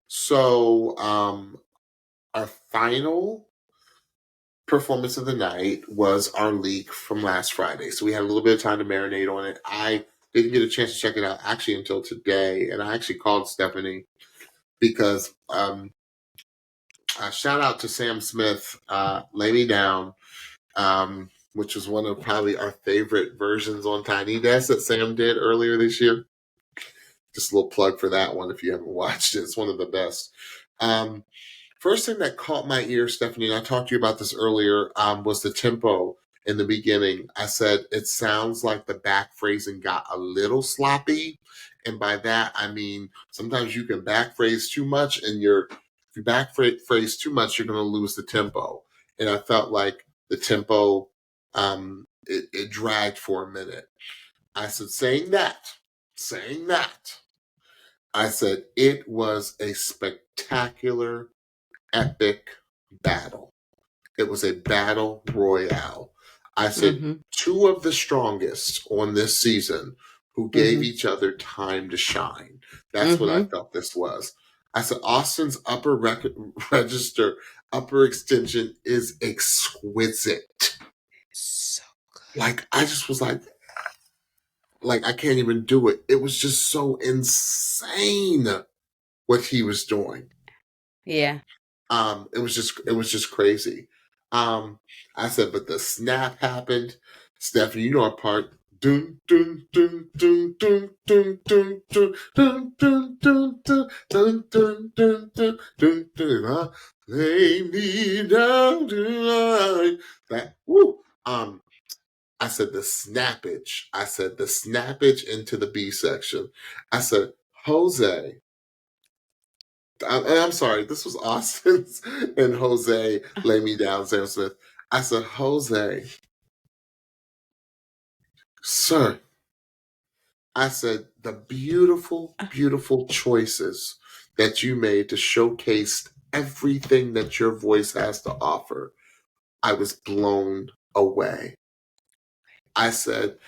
So, our final performance of the night was our leak from last Friday. So we had a little bit of time to marinate on it. I didn't get a chance to check it out actually until today, and I actually called Stephanie because shout out to Sam Smith, Lay Me Down, which was one of probably our favorite versions on Tiny Desk that Sam did earlier this year. Just a little plug for that one if you haven't watched it. It's one of the best. First thing that caught my ear, Stephanie, and I talked to you about this earlier, was the tempo in the beginning. I said it sounds like the back phrasing got a little sloppy. And by that, I mean sometimes you can back phrase too much, and if you back phrase too much, you're going to lose the tempo. And I felt like the tempo, it dragged for a minute. I said, saying that, I said it was a spectacular, epic battle. It was a battle royale. I said two of the strongest on this season who gave each other time to shine. That's what I felt this was. I said Austyn's upper register, upper extension is exquisite. So good. Like, I just was like, I can't even do it. It was just so insane what he was doing. Yeah. It was just crazy. I said, but the snap happened. Stephanie, you know our part. Dun dun dun dun dun dun dun dun dun dun dun dun dun dun dun dun dun dun. Lay me down tonight. That woo. I said the snappage. I said the snappage into the B section. I said, Jose. I'm sorry, this was Austyns and Jose Lay Me Down, Sam Smith. I said, Jose, sir. I said, the beautiful, beautiful choices that you made to showcase everything that your voice has to offer. I was blown away. I said,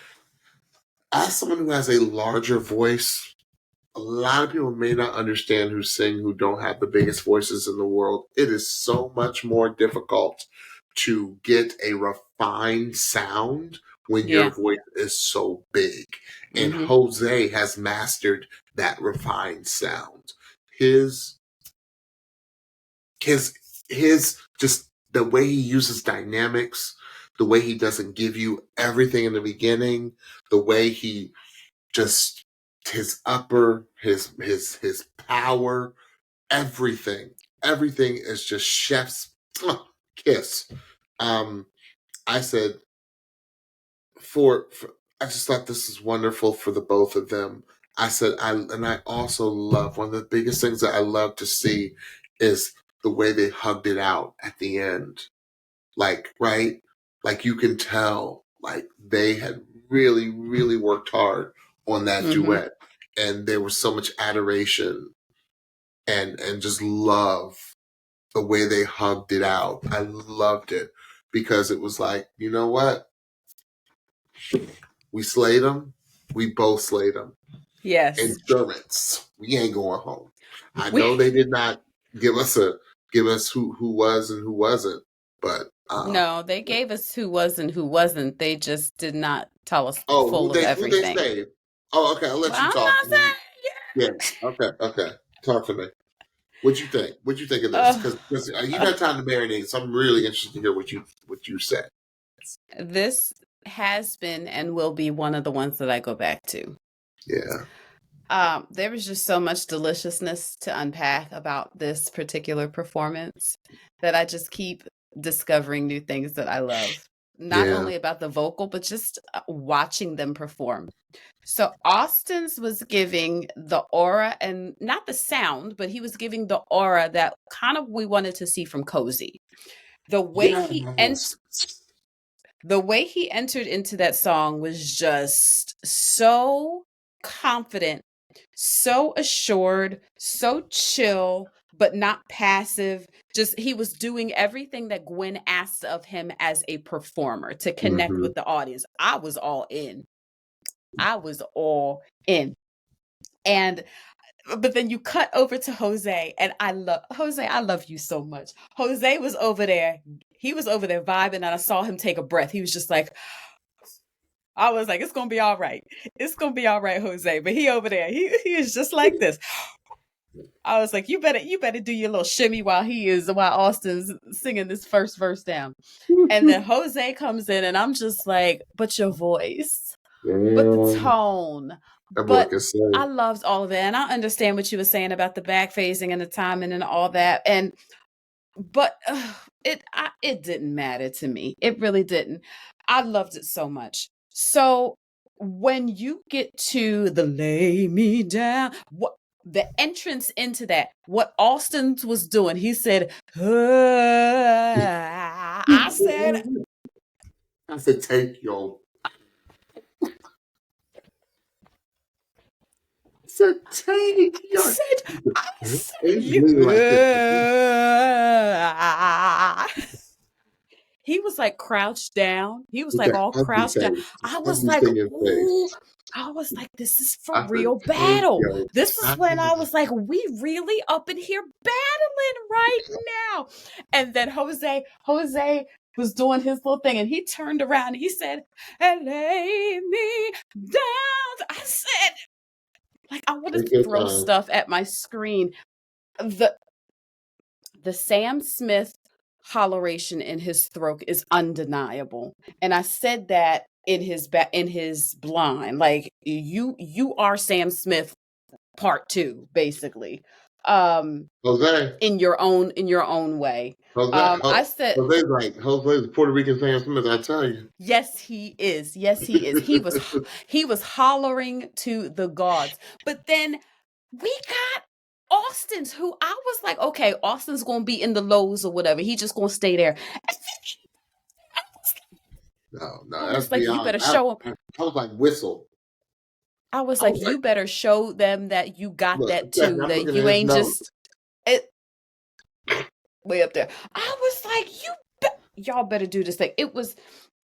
as someone who has a larger voice, a lot of people may not understand who sing, who don't have the biggest voices in the world. It is so much more difficult to get a refined sound when your voice is so big. And Jose has mastered that refined sound. His just the way he uses dynamics, the way he doesn't give you everything in the beginning, the way he just his power, everything is just chef's kiss. I said I just thought this is wonderful for the both of them. I said I also love, one of the biggest things that I love to see is the way they hugged it out at the end. Like, right? Like, you can tell like they had really, really worked hard on that duet, and there was so much adoration and just love the way they hugged it out. I loved it because it was like, you know what? We slayed them. We both slayed them. Yes. Insurance. We ain't going home. I know they did not give us who was and who wasn't, but no, they gave us who was and who wasn't. They just did not tell us full of everything. Who they saved? Oh, okay. I'll let you talk. I'm not saying, yeah. Okay. Talk to me. What'd you think? What'd you think of this? Because you've had time to marinate, so I'm really interested to hear what you said. This has been and will be one of the ones that I go back to. Yeah. There was just so much deliciousness to unpack about this particular performance that I just keep discovering new things that I love. Not only about the vocal, but just watching them perform. So Austyns was giving the aura, and not the sound, but he was giving the aura that kind of we wanted to see from Cozy. The way he entered into that song was just so confident, so assured, so chill, but not passive. Just he was doing everything that Gwen asked of him as a performer to connect with the audience. I was all in. And but then you cut over to Jose, and I love you so much. Jose was over there. He was over there vibing, and I saw him take a breath. He was just like, I was like, it's gonna be all right. It's gonna be all right, Jose. But he over there, he is just like this. I was like, you better do your little shimmy while Austyn's singing this first verse down. And then Jose comes in, and I'm just like, but your voice, but the tone. But I loved all of it, and I understand what you were saying about the back phasing and the timing and all that. But it didn't matter to me. It really didn't. I loved it so much. So when you get to the lay me down, the entrance into that, what Austyns was doing, he said, I said, take your. Take your. I said you. He was like crouched down. He was like all crouched down. I was like, ooh. I was like, this is for real battle. This is when I was like, we really up in here battling right now. And then Jose was doing his little thing, and he turned around and he said, lay me down. I said, like, I want to throw stuff at my screen. The Sam Smith holleration in his throat is undeniable, and I said that in his blind, like, you are Sam Smith part 2, basically. Jose, in your own way. I said Jose's Puerto Rican Sam Smith. I tell you, yes, he is. He was hollering to the gods. But then we got Austyns, who I was like, okay, Austyn's gonna be in the lows or whatever. He just gonna stay there. No, I was like, you better show him. I was like, whistle. I was like, you better show them that you got that too. That you ain't just way up there. I was like, y'all better do this thing.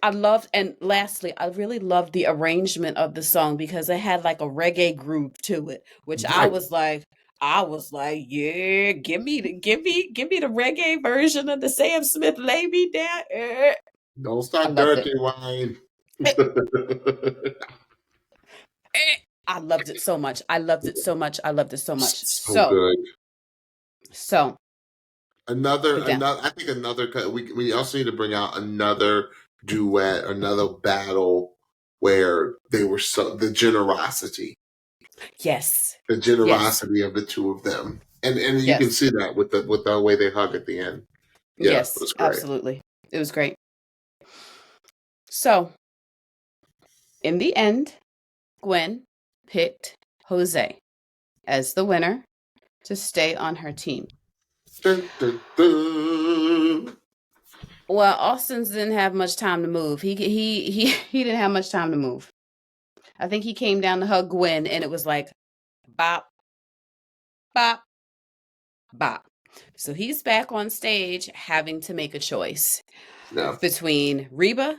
I loved, and lastly, I really loved the arrangement of the song because it had like a reggae groove to it, which right. I was like, yeah, give me the reggae version of the Sam Smith "Lay Me Down." Don't start dirty wine. I loved it so much. So good. So another. I think another. We also need to bring out another duet, another battle where they were the generosity. Yes. The generosity of the two of them, and you can see that with the way they hug at the end. Yes, it was great. Absolutely, it was great. So, in the end, Gwen picked Jose as the winner to stay on her team. Dun, dun, dun. Well, Austyns didn't have much time to move. He didn't have much time to move. I think he came down to hug Gwen, and it was like, bop, bop, bop. So he's back on stage having to make a choice between Reba,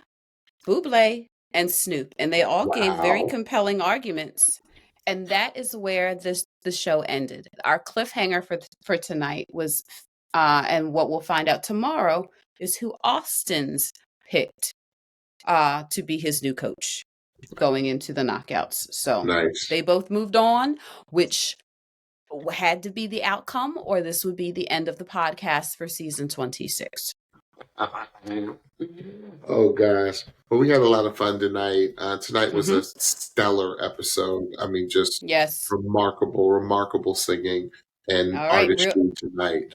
Bublé, and Snoop. And they all gave very compelling arguments. And that is where the show ended. Our cliffhanger for tonight was, and what we'll find out tomorrow, is who Austyns picked to be his new coach going into the knockouts. So They both moved on, which had to be the outcome, or this would be the end of the podcast for season 26. Oh gosh. Well, we had a lot of fun tonight. Tonight was a stellar episode. I mean, just remarkable singing and artistry tonight.